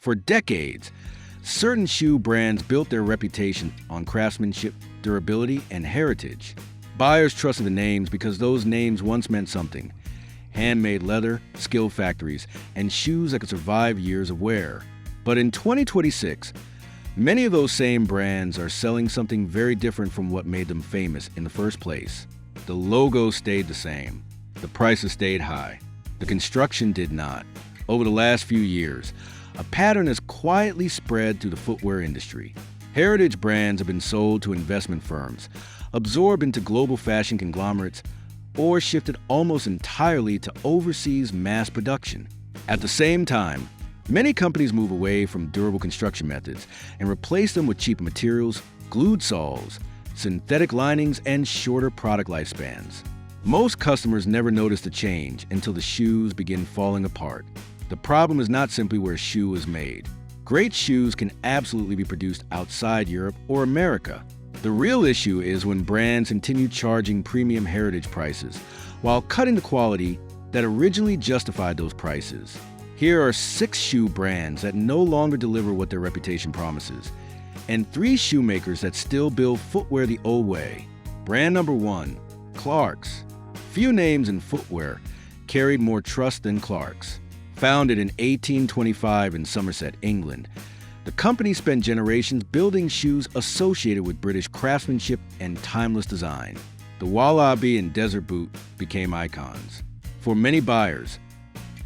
For decades, certain shoe brands built their reputation on craftsmanship, durability, and heritage. Buyers trusted the names because those names once meant something: handmade leather, skill factories, and shoes that could survive years of wear. But in 2026, many of those same brands are selling something very different from what made them famous in the first place. The logo stayed the same. The prices stayed high. The construction did not. Over the last few years, a pattern has quietly spread through the footwear industry. Heritage brands have been sold to investment firms, absorbed into global fashion conglomerates, or shifted almost entirely to overseas mass production. At the same time, many companies move away from durable construction methods and replace them with cheaper materials, glued soles, synthetic linings, and shorter product lifespans. Most customers never notice the change until the shoes begin falling apart. The problem is not simply where a shoe is made. Great shoes can absolutely be produced outside Europe or America. The real issue is when brands continue charging premium heritage prices while cutting the quality that originally justified those prices. Here are 6 shoe brands that no longer deliver what their reputation promises, and 3 shoemakers that still build footwear the old way. Brand number 1, Clarks. Few names in footwear carried more trust than Clarks. Founded in 1825 in Somerset, England, the company spent generations building shoes associated with British craftsmanship and timeless design. The Wallaby and Desert Boot became icons. For many buyers,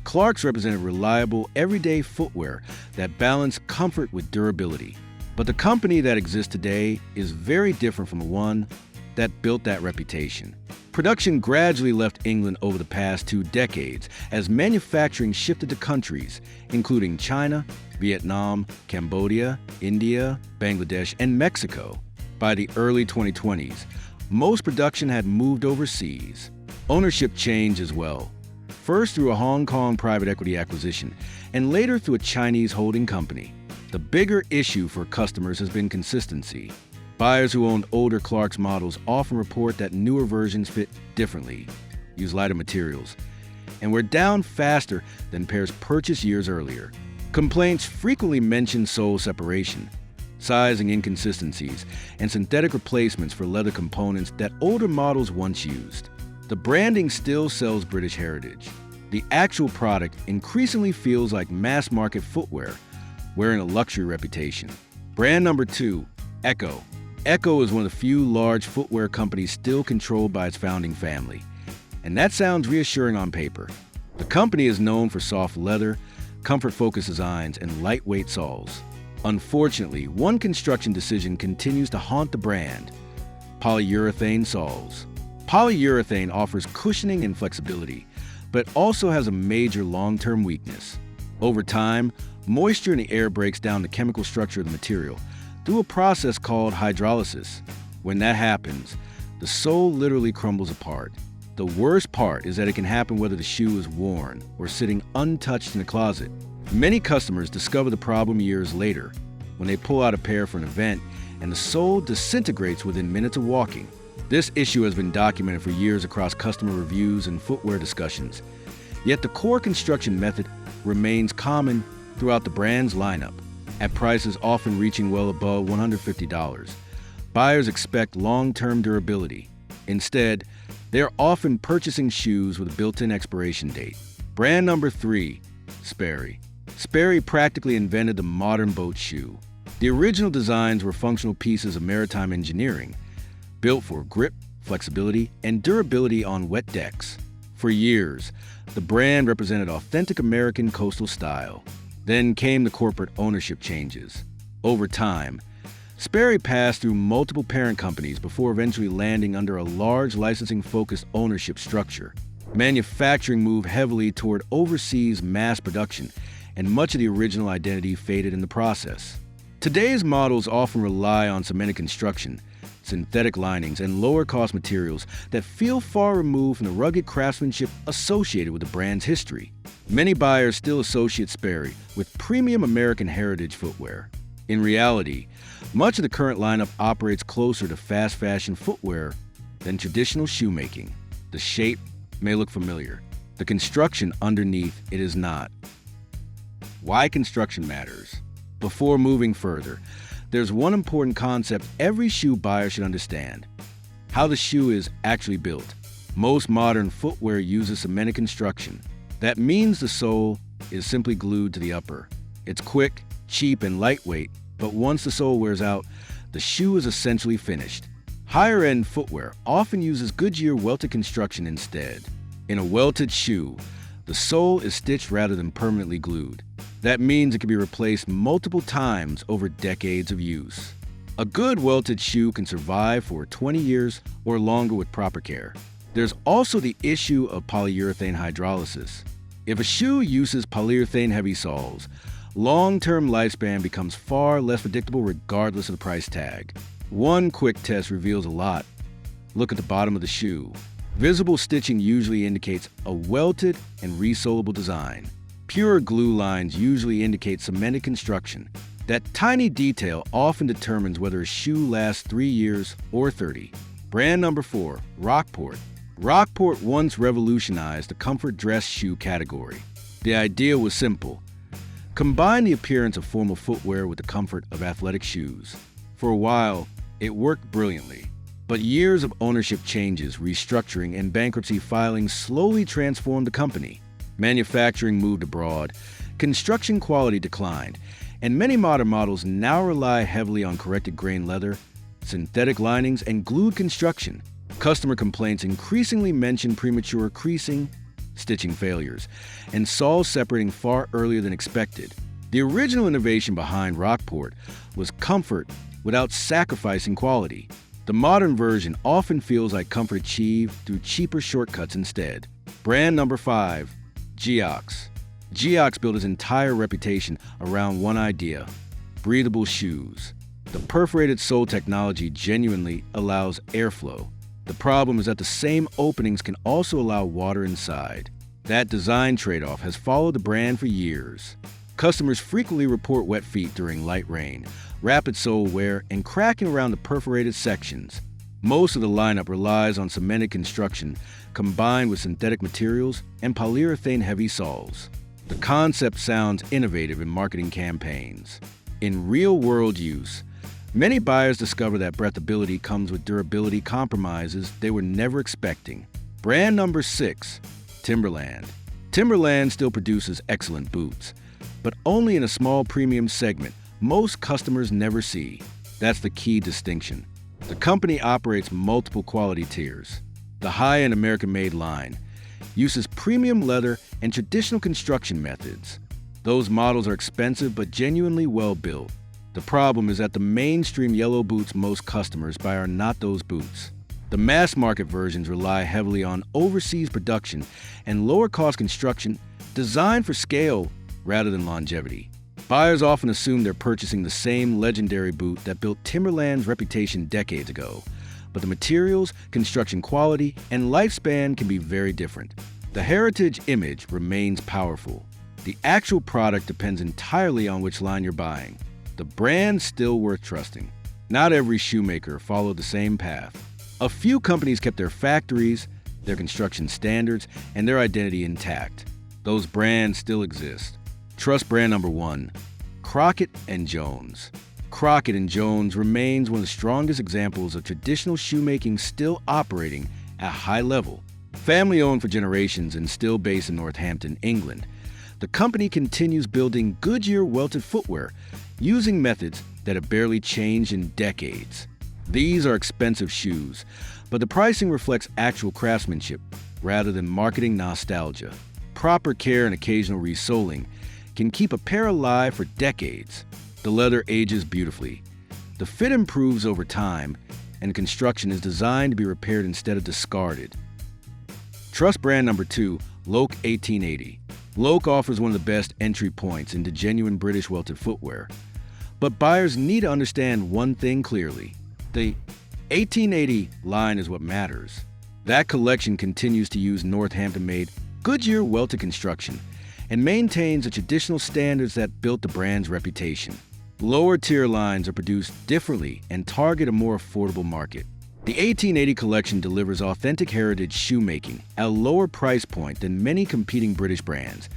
Clarks represented reliable, everyday footwear that balanced comfort with durability. But the company that exists today is very different from the one that built that reputation. Production gradually left England over the past 2 decades as manufacturing shifted to countries including China, Vietnam, Cambodia, India, Bangladesh, and Mexico. By the early 2020s, most production had moved overseas. Ownership changed as well, first through a Hong Kong private equity acquisition and later through a Chinese holding company. The bigger issue for customers has been consistency. Buyers who owned older Clarks models often report that newer versions fit differently, use lighter materials, and were down faster than pairs purchased years earlier. Complaints frequently mention sole separation, sizing inconsistencies, and synthetic replacements for leather components that older models once used. The branding still sells British heritage. The actual product increasingly feels like mass-market footwear, wearing a luxury reputation. Brand number 2, Ecco. Ecco is one of the few large footwear companies still controlled by its founding family. And that sounds reassuring on paper. The company is known for soft leather, comfort-focused designs, and lightweight soles. Unfortunately, one construction decision continues to haunt the brand: polyurethane soles. Polyurethane offers cushioning and flexibility, but also has a major long-term weakness. Over time, moisture in the air breaks down the chemical structure of the material through a process called hydrolysis. When that happens, the sole literally crumbles apart. The worst part is that it can happen whether the shoe is worn or sitting untouched in a closet. Many customers discover the problem years later, when they pull out a pair for an event and the sole disintegrates within minutes of walking. This issue has been documented for years across customer reviews and footwear discussions. Yet the core construction method remains common throughout the brand's lineup, at prices often reaching well above $150. Buyers expect long-term durability. Instead, they are often purchasing shoes with a built-in expiration date. Brand number 3, Sperry. Sperry practically invented the modern boat shoe. The original designs were functional pieces of maritime engineering, built for grip, flexibility, and durability on wet decks. For years, the brand represented authentic American coastal style. Then came the corporate ownership changes. Over time, Sperry passed through multiple parent companies before eventually landing under a large licensing-focused ownership structure. Manufacturing moved heavily toward overseas mass production, and much of the original identity faded in the process. Today's models often rely on cemented construction, synthetic linings, and lower-cost materials that feel far removed from the rugged craftsmanship associated with the brand's history. Many buyers still associate Sperry with premium American heritage footwear. In reality, much of the current lineup operates closer to fast fashion footwear than traditional shoemaking. The shape may look familiar. The construction underneath it is not. Why construction matters. Before moving further, there's one important concept every shoe buyer should understand: how the shoe is actually built. Most modern footwear uses cemented construction. That means the sole is simply glued to the upper. It's quick, cheap, and lightweight, but once the sole wears out, the shoe is essentially finished. Higher-end footwear often uses Goodyear welted construction instead. In a welted shoe, the sole is stitched rather than permanently glued. That means it can be replaced multiple times over decades of use. A good welted shoe can survive for 20 years or longer with proper care. There's also the issue of polyurethane hydrolysis. If a shoe uses polyurethane heavy soles, long-term lifespan becomes far less predictable regardless of the price tag. One quick test reveals a lot. Look at the bottom of the shoe. Visible stitching usually indicates a welted and resolable design. Pure glue lines usually indicate cemented construction. That tiny detail often determines whether a shoe lasts 3 years or 30. Brand number 4, Rockport. Rockport once revolutionized the comfort dress shoe category. The idea was simple: combine the appearance of formal footwear with the comfort of athletic shoes. For a while, it worked brilliantly. But years of ownership changes, restructuring, and bankruptcy filings slowly transformed the company. Manufacturing moved abroad, construction quality declined, and many modern models now rely heavily on corrected grain leather, synthetic linings, and glued construction. Customer complaints increasingly mention premature creasing, stitching failures, and soles separating far earlier than expected. The original innovation behind Rockport was comfort without sacrificing quality. The modern version often feels like comfort achieved through cheaper shortcuts instead. Brand number 5, Geox. Geox built its entire reputation around one idea: breathable shoes. The perforated sole technology genuinely allows airflow. The problem is that the same openings can also allow water inside. That design trade-off has followed the brand for years. Customers frequently report wet feet during light rain, rapid sole wear, and cracking around the perforated sections. Most of the lineup relies on cemented construction combined with synthetic materials and polyurethane-heavy soles. The concept sounds innovative in marketing campaigns. In real-world use, many buyers discover that breathability comes with durability compromises they were never expecting. Brand number 6, Timberland. Timberland still produces excellent boots, but only in a small premium segment most customers never see. That's the key distinction. The company operates multiple quality tiers. The high-end American-made line uses premium leather and traditional construction methods. Those models are expensive but genuinely well-built. The problem is that the mainstream yellow boots most customers buy are not those boots. The mass-market versions rely heavily on overseas production and lower-cost construction designed for scale rather than longevity. Buyers often assume they're purchasing the same legendary boot that built Timberland's reputation decades ago, but the materials, construction quality, and lifespan can be very different. The heritage image remains powerful. The actual product depends entirely on which line you're buying. The brand's still worth trusting. Not every shoemaker followed the same path. A few companies kept their factories, their construction standards, and their identity intact. Those brands still exist. Trust brand number 1, Crockett & Jones. Crockett & Jones remains one of the strongest examples of traditional shoemaking still operating at a high level. Family-owned for generations and still based in Northampton, England, the company continues building Goodyear welted footwear using methods that have barely changed in decades. These are expensive shoes, but the pricing reflects actual craftsmanship rather than marketing nostalgia. Proper care and occasional resoling can keep a pair alive for decades. The leather ages beautifully. The fit improves over time, and construction is designed to be repaired instead of discarded. Trust brand number 2, Loake 1880. Loake offers one of the best entry points into genuine British welted footwear. But buyers need to understand one thing clearly. The 1880 line is what matters. That collection continues to use Northampton-made Goodyear welted construction and maintains the traditional standards that built the brand's reputation. Lower-tier lines are produced differently and target a more affordable market. The 1880 collection delivers authentic heritage shoemaking at a lower price point than many competing British brands.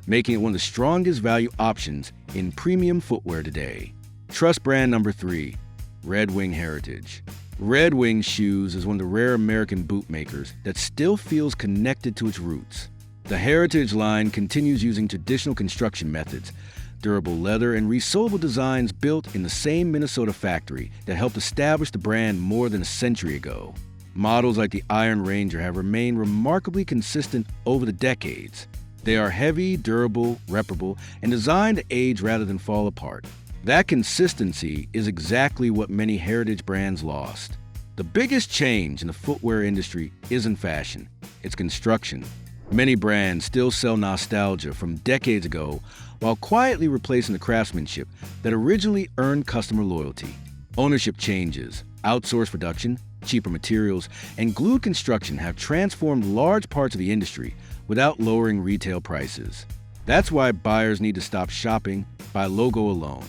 making it one of the strongest value options in premium footwear today. Trust brand number 3, Red Wing Heritage. Red Wing Shoes is one of the rare American boot makers that still feels connected to its roots. The Heritage line continues using traditional construction methods, durable leather, and resewable designs built in the same Minnesota factory that helped establish the brand more than a century ago. Models like the Iron Ranger have remained remarkably consistent over the decades. They are heavy, durable, reparable, and designed to age rather than fall apart. That consistency is exactly what many heritage brands lost. The biggest change in the footwear industry isn't fashion, it's construction. Many brands still sell nostalgia from decades ago while quietly replacing the craftsmanship that originally earned customer loyalty. Ownership changes, outsourced production, cheaper materials, and glued construction have transformed large parts of the industry without lowering retail prices. That's why buyers need to stop shopping by logo alone.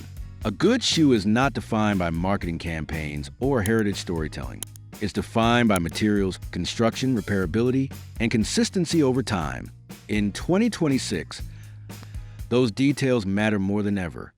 A good shoe is not defined by marketing campaigns or heritage storytelling. It's defined by materials, construction, repairability, and consistency over time. In 2026, those details matter more than ever.